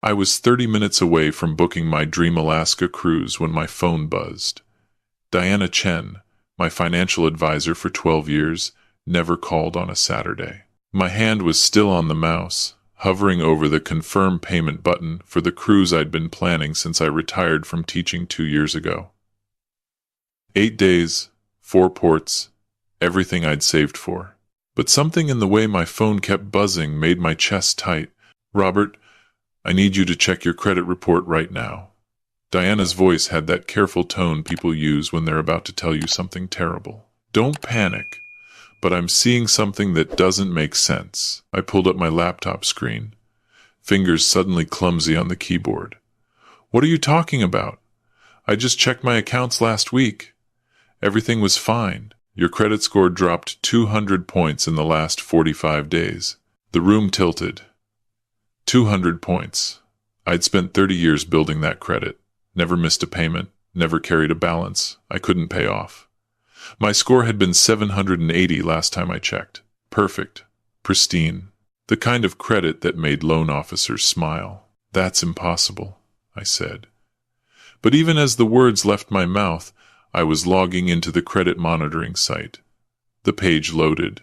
I was 30 minutes away from booking my dream Alaska cruise when my phone buzzed. Diana Chen, my financial advisor for 12 years, never called on a Saturday. My hand was still on the mouse, hovering over the confirm payment button for the cruise I'd been planning since I retired from teaching 2 years ago. 8 days, 4 ports, everything I'd saved for. But something in the way my phone kept buzzing made my chest tight. "Robert, I need you to check your credit report right now." Diana's voice had that careful tone people use when they're about to tell you something terrible. "Don't panic, but I'm seeing something that doesn't make sense." I pulled up my laptop screen, fingers suddenly clumsy on the keyboard. "What are you talking about? I just checked my accounts last week. Everything was fine. Your credit score dropped 200 points in the last 45 days. The room tilted. 200 points. I'd spent 30 years building that credit. Never missed a payment. Never carried a balance I couldn't pay off. My score had been 780 last time I checked. Perfect. Pristine. The kind of credit that made loan officers smile. "That's impossible," I said. But even as the words left my mouth, I was logging into the credit monitoring site. The page loaded.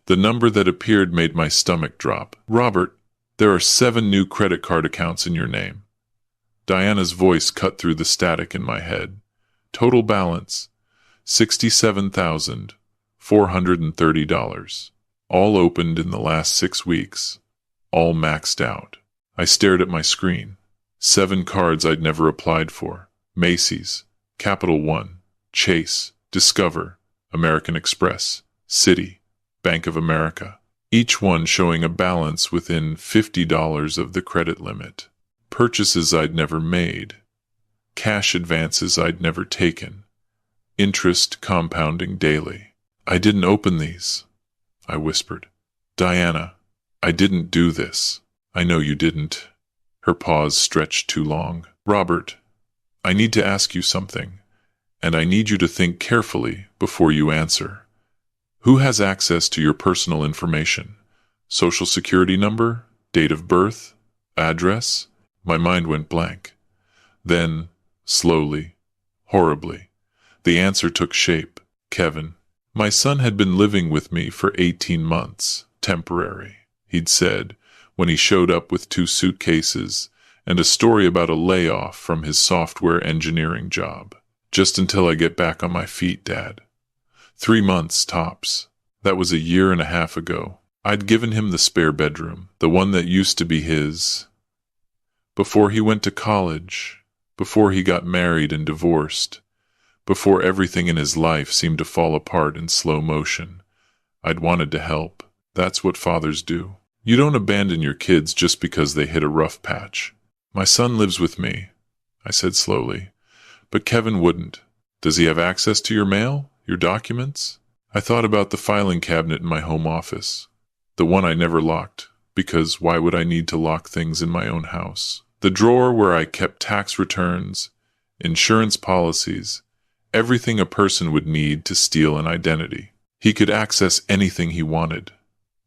The number that appeared made my stomach drop. "Robert, there are 7 new credit card accounts in your name." Diana's voice cut through the static in my head. "Total balance, $67,430. All opened in the last 6 weeks. All maxed out." I stared at my screen. 7 cards I'd never applied for. Macy's, Capital One, Chase, Discover, American Express, Citi, Bank of America. Each one showing a balance within $50 of the credit limit. Purchases I'd never made. Cash advances I'd never taken. Interest compounding daily. "I didn't open these," I whispered. "Diana, I didn't do this." "I know you didn't." Her pause stretched too long. "Robert, I need to ask you something, and I need you to think carefully before you answer. Who has access to your personal information? Social security number? Date of birth? Address?" My mind went blank. Then, slowly, horribly, the answer took shape. "Kevin. My son had been living with me for 18 months. Temporary," he'd said, when he showed up with 2 suitcases and a story about a layoff from his software engineering job. "Just until I get back on my feet, Dad. 3 months, tops. That was a year and a half ago. I'd given him the spare bedroom, the one that used to be his. Before he went to college, before he got married and divorced, before everything in his life seemed to fall apart in slow motion, I'd wanted to help. That's what fathers do. You don't abandon your kids just because they hit a rough patch. My son lives with me," I said slowly. "But Kevin wouldn't. Does he have access to your mail, your documents?" I thought about the filing cabinet in my home office, the one I never locked, because why would I need to lock things in my own house? The drawer where I kept tax returns, insurance policies, everything a person would need to steal an identity. He could access anything he wanted,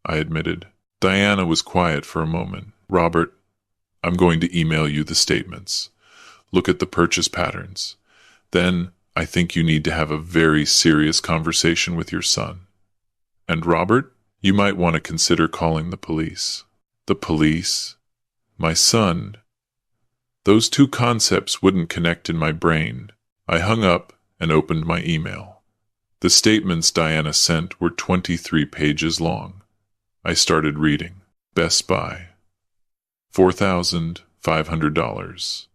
I admitted. Diana was quiet for a moment. "Robert, I'm going to email you the statements. Look at the purchase patterns. Then I think you need to have a very serious conversation with your son. And Robert, you might want to consider calling the police." The police? My son? Those 2 concepts wouldn't connect in my brain. I hung up and opened my email. The statements Diana sent were 23 pages long. I started reading. Best Buy. $4,500.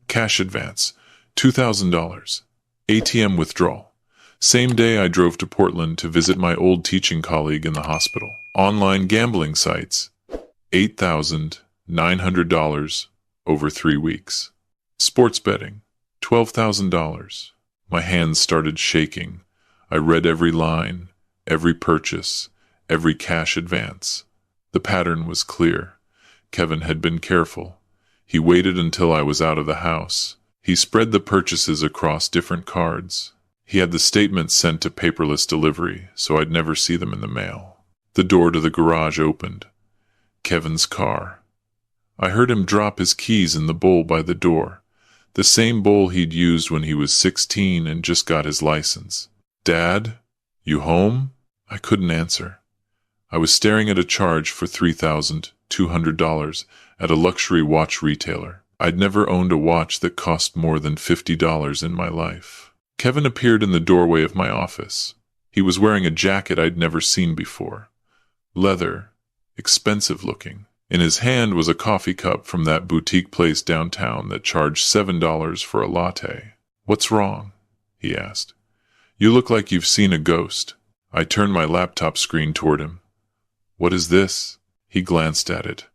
Cash advance. $2,000. ATM withdrawal. Same day I drove to Portland to visit my old teaching colleague in the hospital. Online gambling sites. $8,900 over 3 weeks. Sports betting. $12,000. My hands started shaking. I read every line, every purchase, every cash advance. The pattern was clear. Kevin had been careful. He waited until I was out of the house. He spread the purchases across different cards. He had the statements sent to paperless delivery, so I'd never see them in the mail. The door to the garage opened. Kevin's car. I heard him drop his keys in the bowl by the door, the same bowl he'd used when he was 16 and just got his license. "Dad, you home?" I couldn't answer. I was staring at a charge for $3,200 at a luxury watch retailer. I'd never owned a watch that cost more than $50 in my life. Kevin appeared in the doorway of my office. He was wearing a jacket I'd never seen before. Leather, expensive looking. In his hand was a coffee cup from that boutique place downtown that charged $7 for a latte. "What's wrong?" he asked. "You look like you've seen a ghost." I turned my laptop screen toward him. "What is this?" He glanced at it.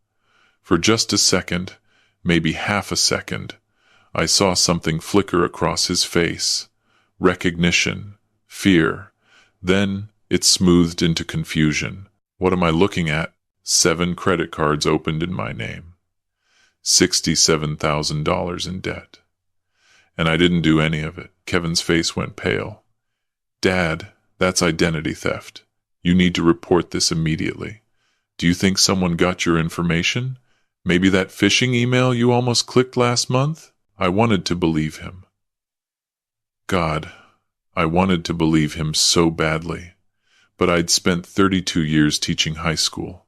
For just a second, maybe half a second, I saw something flicker across his face. Recognition, fear. Then it smoothed into confusion. What am I looking at? 7 credit cards opened in my name. $67,000 in debt. And I didn't do any of it. Kevin's face went pale. "Dad, that's identity theft. You need to report this immediately. Do you think someone got your information? Maybe that phishing email you almost clicked last month?" I wanted to believe him. God, I wanted to believe him so badly. But I'd spent 32 years teaching high school.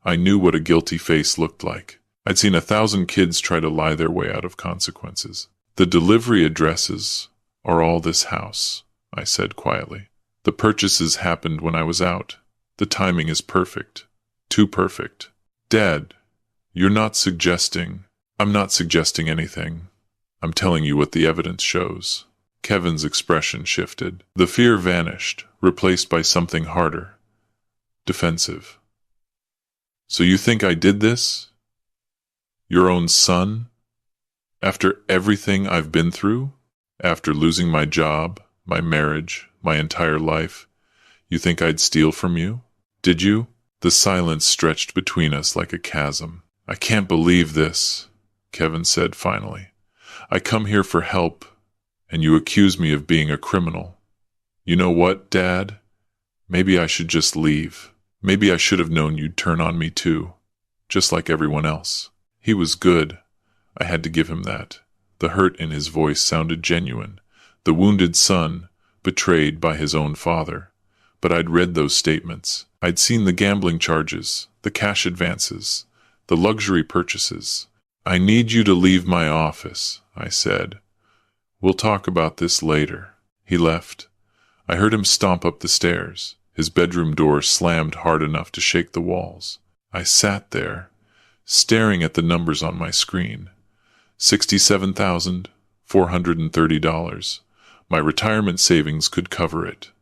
I knew what a guilty face looked like. I'd seen 1,000 kids try to lie their way out of consequences. "The delivery addresses are all this house," I said quietly. "The purchases happened when I was out. The timing is perfect. Too perfect." "Dad, you're not suggesting—" "I'm not suggesting anything. I'm telling you what the evidence shows." Kevin's expression shifted. The fear vanished, replaced by something harder. Defensive. "So you think I did this? Your own son? After everything I've been through? After losing my job, my marriage, my entire life, you think I'd steal from you? Did you?" The silence stretched between us like a chasm. "I can't believe this," Kevin said finally. "I come here for help, and you accuse me of being a criminal. You know what, Dad? Maybe I should just leave. Maybe I should have known you'd turn on me too, just like everyone else." He was good. I had to give him that. The hurt in his voice sounded genuine. The wounded son, betrayed by his own father. But I'd read those statements. I'd seen the gambling charges, the cash advances, the luxury purchases. "I need you to leave my office," I said. "We'll talk about this later." He left. I heard him stomp up the stairs. His bedroom door slammed hard enough to shake the walls. I sat there, staring at the numbers on my screen. $67,430. My retirement savings could cover it.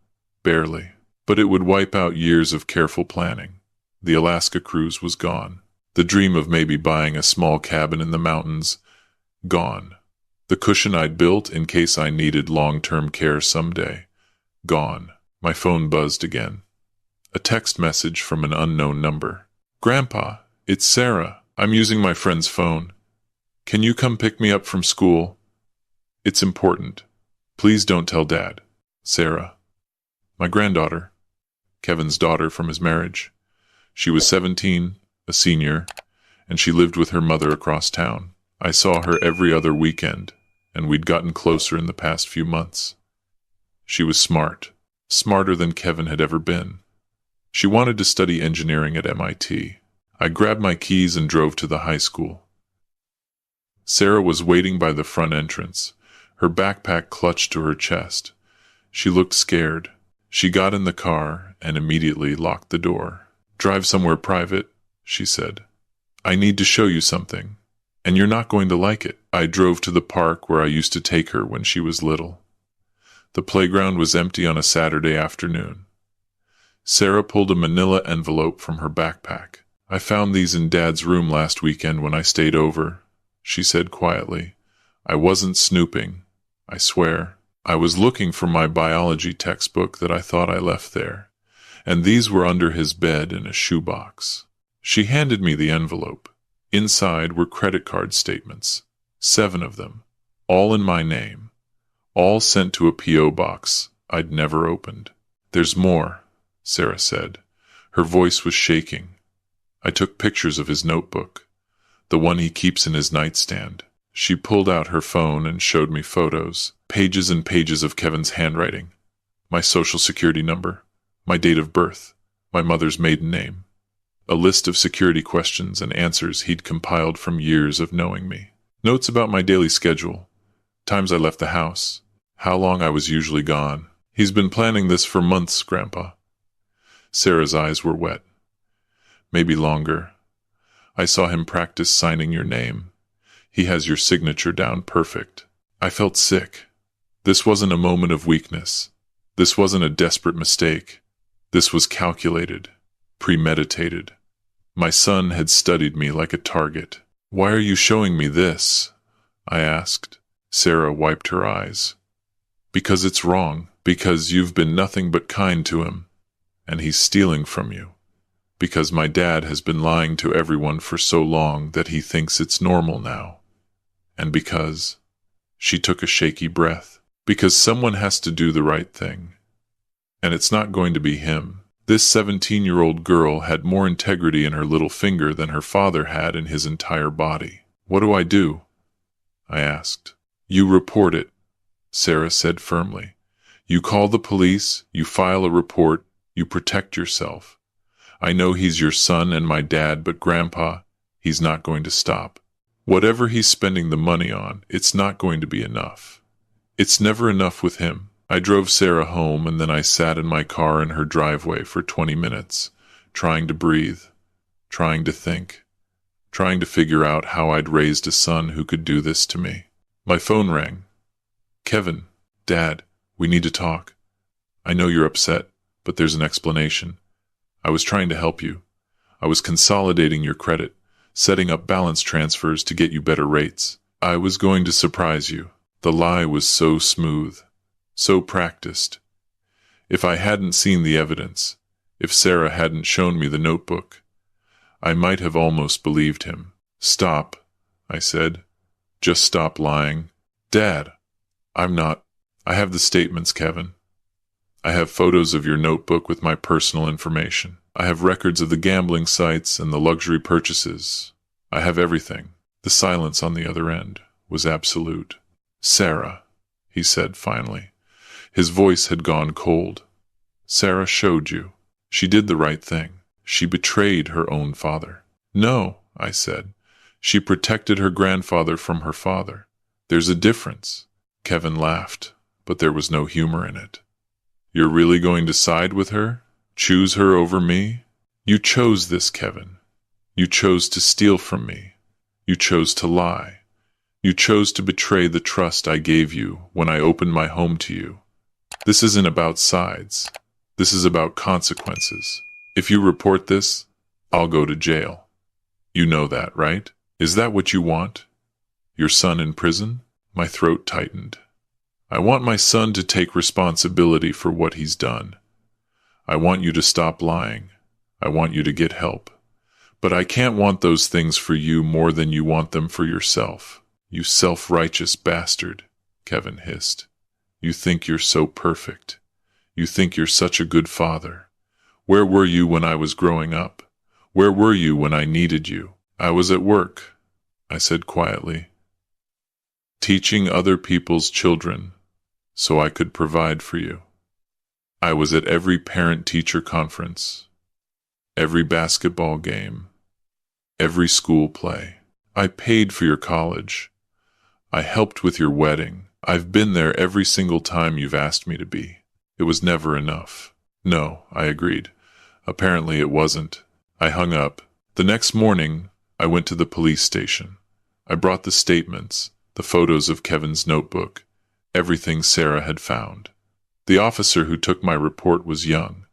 Barely. But it would wipe out years of careful planning. The Alaska cruise was gone. The dream of maybe buying a small cabin in the mountains, gone. The cushion I'd built in case I needed long-term care someday, gone. My phone buzzed again. A text message from an unknown number. "Grandpa, it's Sarah. I'm using my friend's phone. Can you come pick me up from school? It's important. Please don't tell Dad. Sarah." My granddaughter. Kevin's daughter from his marriage. She was 17, a senior, and she lived with her mother across town. I saw her every other weekend, and we'd gotten closer in the past few months. She was smart. Smarter than Kevin had ever been. She wanted to study engineering at MIT. I grabbed my keys and drove to the high school. Sarah was waiting by the front entrance, her backpack clutched to her chest. She looked scared. She got in the car and immediately locked the door. "Drive somewhere private," she said. "I need to show you something, and you're not going to like it." I drove to the park where I used to take her when she was little. The playground was empty on a Saturday afternoon. Sarah pulled a manila envelope from her backpack. "I found these in Dad's room last weekend when I stayed over," she said quietly. "I wasn't snooping, I swear. I was looking for my biology textbook that I thought I left there, and these were under his bed in a shoebox." She handed me the envelope. Inside were credit card statements, 7 of them, all in my name, all sent to a P.O. box I'd never opened. "There's more," Sarah said. Her voice was shaking. I took pictures of his notebook. The one he keeps in his nightstand. She pulled out her phone and showed me photos, pages and pages of Kevin's handwriting, my social security number, my date of birth, my mother's maiden name, a list of security questions and answers he'd compiled from years of knowing me, notes about my daily schedule, times I left the house, how long I was usually gone. He's been planning this for months, Grandpa. Sarah's eyes were wet. Maybe longer. I saw him practice signing your name. He has your signature down perfect. I felt sick. This wasn't a moment of weakness. This wasn't a desperate mistake. This was calculated, premeditated. My son had studied me like a target. Why are you showing me this? I asked. Sarah wiped her eyes. Because it's wrong. Because you've been nothing but kind to him. And he's stealing from you. Because my dad has been lying to everyone for so long that he thinks it's normal now. And because... She took a shaky breath. Because someone has to do the right thing. And it's not going to be him. This 17-year-old girl had more integrity in her little finger than her father had in his entire body. What do I do? I asked. You report it, Sarah said firmly. You call the police, you file a report, you protect yourself. I know he's your son and my dad, but Grandpa, he's not going to stop. Whatever he's spending the money on, it's not going to be enough. It's never enough with him. I drove Sarah home and then I sat in my car in her driveway for 20 minutes, trying to breathe, trying to think, trying to figure out how I'd raised a son who could do this to me. My phone rang. Kevin, Dad, we need to talk. I know you're upset, but there's an explanation. I was trying to help you. I was consolidating your credit, setting up balance transfers to get you better rates. I was going to surprise you. The lie was so smooth, so practiced. If I hadn't seen the evidence, if Sarah hadn't shown me the notebook, I might have almost believed him. Stop, I said. Just stop lying. Dad, I'm not. I have the statements, Kevin. I have photos of your notebook with my personal information. I have records of the gambling sites and the luxury purchases. I have everything. The silence on the other end was absolute. Sarah, he said finally. His voice had gone cold. Sarah showed you. She did the right thing. She betrayed her own father. No, I said. She protected her grandfather from her father. There's a difference. Kevin laughed, but there was no humor in it. You're really going to side with her? Choose her over me? You chose this, Kevin. You chose to steal from me. You chose to lie. You chose to betray the trust I gave you when I opened my home to you. This isn't about sides. This is about consequences. If you report this, I'll go to jail. You know that, right? Is that what you want? Your son in prison? My throat tightened. I want my son to take responsibility for what he's done. I want you to stop lying. I want you to get help. But I can't want those things for you more than you want them for yourself. You self-righteous bastard, Kevin hissed. You think you're so perfect. You think you're such a good father. Where were you when I was growing up? Where were you when I needed you? I was at work, I said quietly, teaching other people's children so I could provide for you. I was at every parent-teacher conference, every basketball game, every school play. I paid for your college. I helped with your wedding. I've been there every single time you've asked me to be. It was never enough. No, I agreed. Apparently it wasn't. I hung up. The next morning, I went to the police station. I brought the statements, the photos of Kevin's notebook, everything Sarah had found. The officer who took my report was young,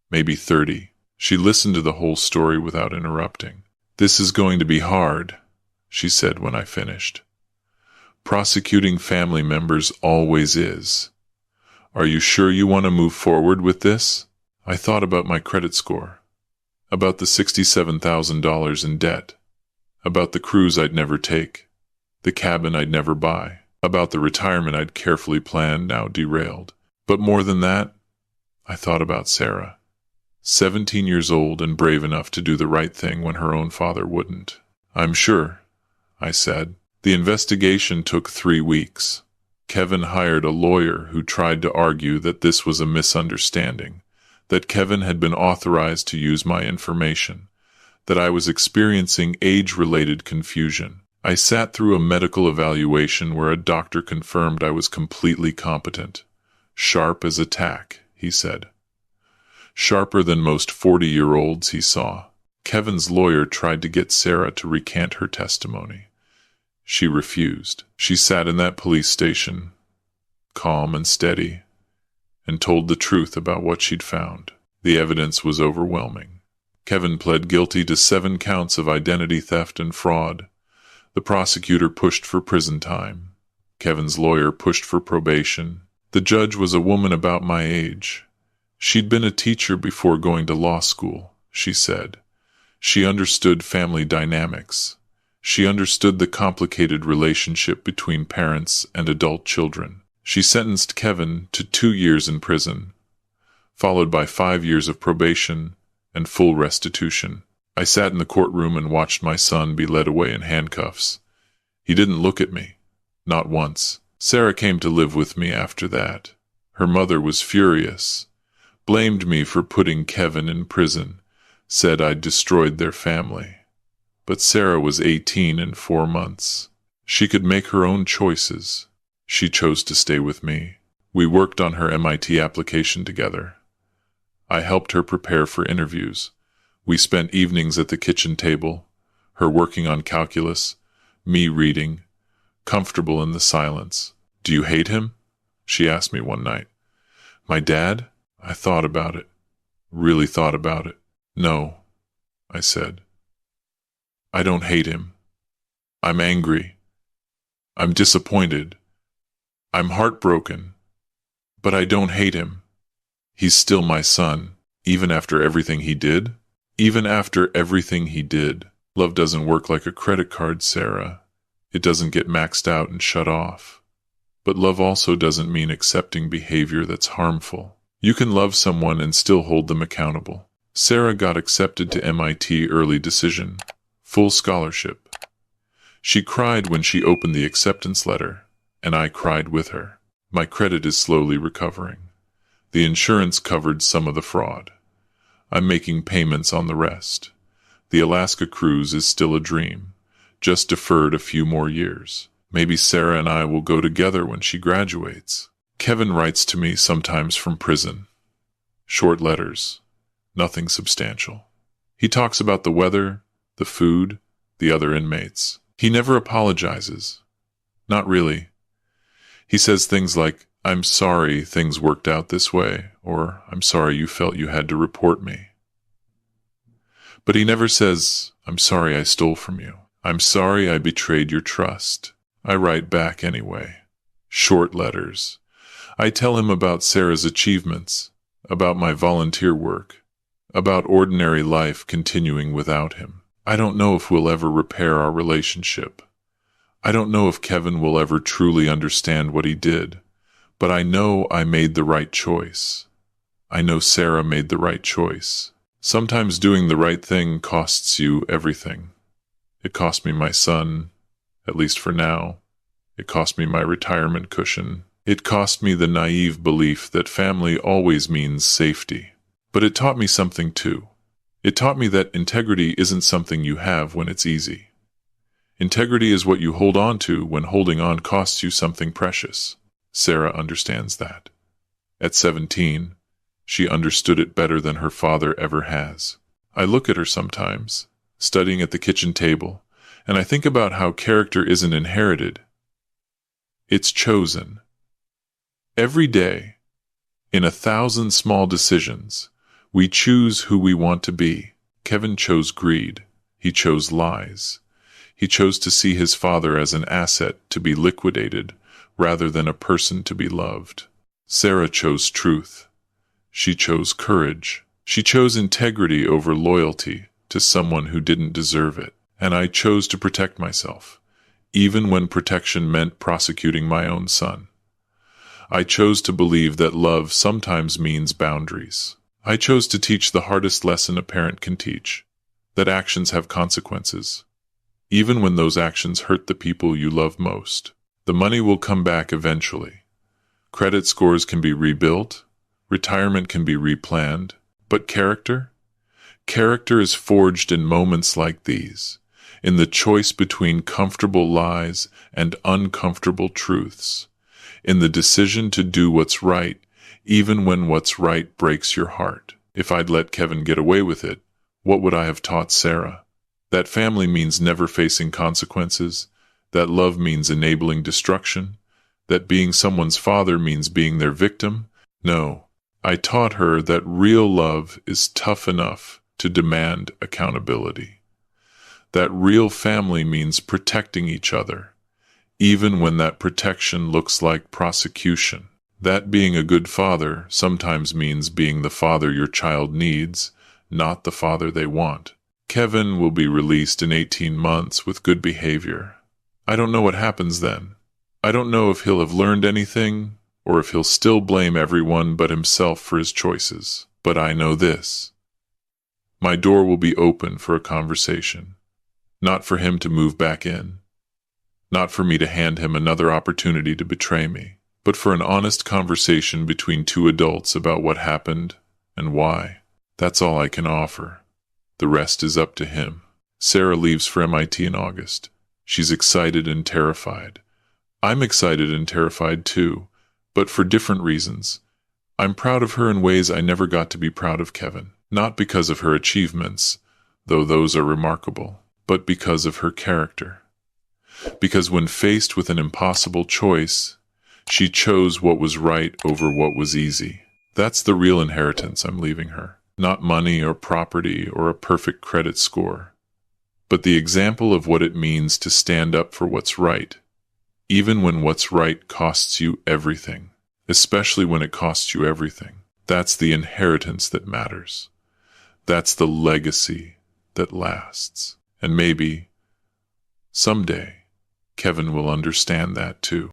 maybe 30. She listened to the whole story without interrupting. This is going to be hard, she said when I finished. Prosecuting family members always is. Are you sure you want to move forward with this? I thought about my credit score, about the $67,000 in debt, about the cruise I'd never take, the cabin I'd never buy, about the retirement I'd carefully planned, now derailed. But more than that, I thought about Sarah, 17 years old and brave enough to do the right thing when her own father wouldn't. I'm sure, I said. The investigation took 3 weeks. Kevin hired a lawyer who tried to argue that this was a misunderstanding, that Kevin had been authorized to use my information, that I was experiencing age-related confusion. I sat through a medical evaluation where a doctor confirmed I was completely competent. Sharp as a tack, he said. Sharper than most 40-year-olds he saw. Kevin's lawyer tried to get Sarah to recant her testimony. She refused. She sat in that police station, calm and steady, and told the truth about what she'd found. The evidence was overwhelming. Kevin pled guilty to 7 counts of identity theft and fraud. The prosecutor pushed for prison time. Kevin's lawyer pushed for probation. The judge was a woman about my age. She'd been a teacher before going to law school, she said. She understood family dynamics. She understood the complicated relationship between parents and adult children. She sentenced Kevin to 2 years in prison, followed by 5 years of probation and full restitution. I sat in the courtroom and watched my son be led away in handcuffs. He didn't look at me, not once. Sarah came to live with me after that. Her mother was furious, blamed me for putting Kevin in prison, said I'd destroyed their family. But Sarah was 18 in 4 months. She could make her own choices. She chose to stay with me. We worked on her MIT application together. I helped her prepare for interviews. We spent evenings at the kitchen table, her working on calculus, me reading, comfortable in the silence. "Do you hate him?" she asked me one night. "My dad?" I thought about it. Really thought about it. "No," I said. "I don't hate him. I'm angry. I'm disappointed. I'm heartbroken. But I don't hate him. He's still my son, even after everything he did. Even after everything he did. Love doesn't work like a credit card, Sarah. It doesn't get maxed out and shut off. But love also doesn't mean accepting behavior that's harmful. You can love someone and still hold them accountable." Sarah got accepted to MIT early decision. Full scholarship. She cried when she opened the acceptance letter, and I cried with her. My credit is slowly recovering. The insurance covered some of the fraud. I'm making payments on the rest. The Alaska cruise is still a dream, just deferred a few more years. Maybe Sarah and I will go together when she graduates. Kevin writes to me sometimes from prison. Short letters. Nothing substantial. He talks about the weather, the food, the other inmates. He never apologizes. Not really. He says things like, "I'm sorry things worked out this way," or "I'm sorry you felt you had to report me." But he never says, "I'm sorry I stole from you. I'm sorry I betrayed your trust." I write back anyway. Short letters. I tell him about Sarah's achievements, about my volunteer work, about ordinary life continuing without him. I don't know if we'll ever repair our relationship. I don't know if Kevin will ever truly understand what he did, but I know I made the right choice. I know Sarah made the right choice. Sometimes doing the right thing costs you everything. It cost me my son, at least for now. It cost me my retirement cushion. It cost me the naive belief that family always means safety. But it taught me something too. It taught me that integrity isn't something you have when it's easy. Integrity is what you hold on to when holding on costs you something precious. Sarah understands that. At 17, she understood it better than her father ever has. I look at her sometimes, studying at the kitchen table, and I think about how character isn't inherited. It's chosen. Every day, in 1,000 small decisions, we choose who we want to be. Kevin chose greed. He chose lies. He chose to see his father as an asset to be liquidated rather than a person to be loved. Sarah chose truth. She chose courage. She chose integrity over loyalty to someone who didn't deserve it. And I chose to protect myself, even when protection meant prosecuting my own son. I chose to believe that love sometimes means boundaries. I chose to teach the hardest lesson a parent can teach, that actions have consequences. even when those actions hurt the people you love most. The money will come back eventually. Credit scores can be rebuilt, retirement can be replanned, but character? Character is forged in moments like these, in the choice between comfortable lies and uncomfortable truths, in the decision to do what's right, even when what's right breaks your heart. If I'd let Kevin get away with it, what would I have taught Sarah? That family means never facing consequences, that love means enabling destruction, that being someone's father means being their victim. No, I taught her that real love is tough enough to demand accountability. That real family means protecting each other, even when that protection looks like prosecution. That being a good father sometimes means being the father your child needs, not the father they want. Kevin will be released in 18 months with good behavior. I don't know what happens then. I don't know if he'll have learned anything, or if he'll still blame everyone but himself for his choices. But I know this. My door will be open for a conversation. Not for him to move back in. Not for me to hand him another opportunity to betray me, but for an honest conversation between two adults about what happened and why. That's all I can offer. The rest is up to him. Sarah leaves for MIT in August. She's excited and terrified. I'm excited and terrified too, but for different reasons. I'm proud of her in ways I never got to be proud of Kevin. Not because of her achievements, though those are remarkable, but because of her character. Because when faced with an impossible choice, she chose what was right over what was easy. That's the real inheritance I'm leaving her. Not money or property or a perfect credit score, but the example of what it means to stand up for what's right, even when what's right costs you everything, especially when it costs you everything. That's the inheritance that matters. That's the legacy that lasts. And maybe, someday, Kevin will understand that too.